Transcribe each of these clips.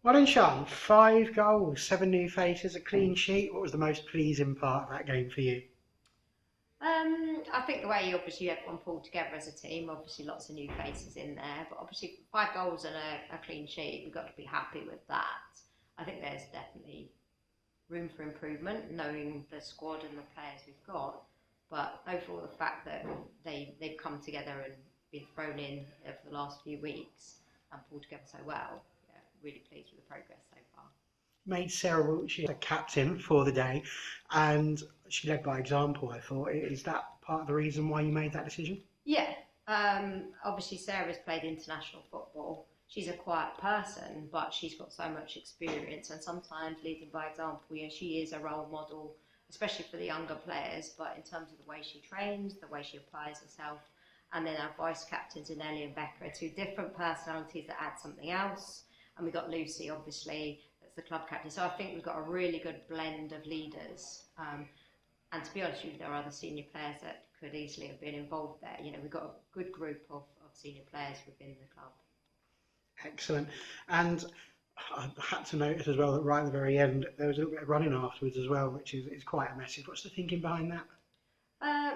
Well done, Sean. 5 goals, 7 new faces, a clean sheet. What was the most pleasing part of that game for you? I think the way obviously everyone pulled together as a team, obviously lots of new faces in there, but obviously 5 goals and a clean sheet, we've got to be happy with that. I think there's definitely room for improvement, knowing the squad and the players we've got, but overall the fact that they've come together and been thrown in over the last few weeks and pulled together so well, yeah, really pleased with the progress so far. Made Sarah Wiltshire the captain for the day, and she led by example, I thought. Is that part of the reason why you made that decision? Yeah, obviously Sarah's played international football. She's a quiet person, but she's got so much experience, and sometimes leading by example. You know, she is a role model, especially for the younger players. But in terms of the way she trains, the way she applies herself, and then our vice captains in Ellie and Becca are two different personalities that add something else. And we've got Lucy, obviously, that's the club captain. So I think we've got a really good blend of leaders. And to be honest with you, there are other senior players that could easily have been involved there. You know, we've got a good group of senior players within the club. Excellent. And I had to notice as well that right at the very end, there was a little bit of running afterwards as well, which is quite a message. What's the thinking behind that?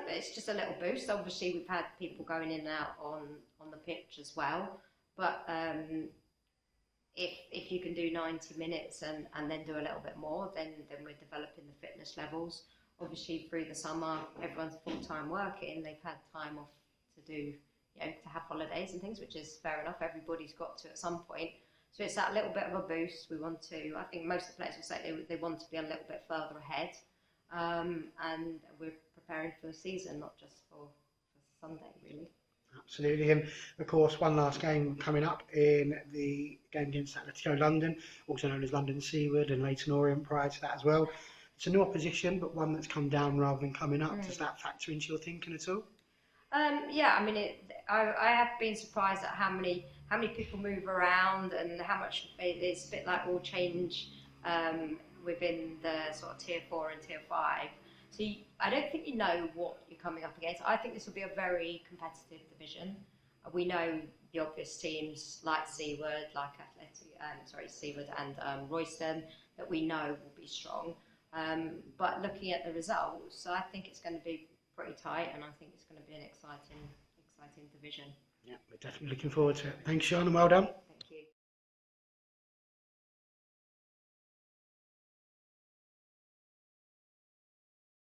It's just a little boost. Obviously, we've had people going in and out on the pitch as well. But if you can do 90 minutes and then do a little bit more, then we're developing the fitness levels. Obviously, through the summer, everyone's full-time working. They've had time off to do, you know, to have holidays and things, which is fair enough. Everybody's got to at some point. So it's that little bit of a boost. We want to, I think most of the players will say they want to be a little bit further ahead. And we're preparing for the season, not just for Sunday, really. Absolutely. And of course, one last game coming up in the game against Atletico London, also known as London Seaward and Leyton Orient prior to that as well. It's a new opposition, but one that's come down rather than coming up. Does that factor into your thinking at all? Yeah, I mean, I have been surprised at how many people move around and how much it's a bit like all change within the sort of tier 4 and tier 5. So I don't think you know what you're coming up against. I think this will be a very competitive division. We know the obvious teams like Seaward, like Seaward and Royston that we know will be strong. But looking at the results, I think it's going to be pretty tight, and I think it's going to be an exciting division. Yeah, we're definitely looking forward to it. Thanks, Sean, and well done.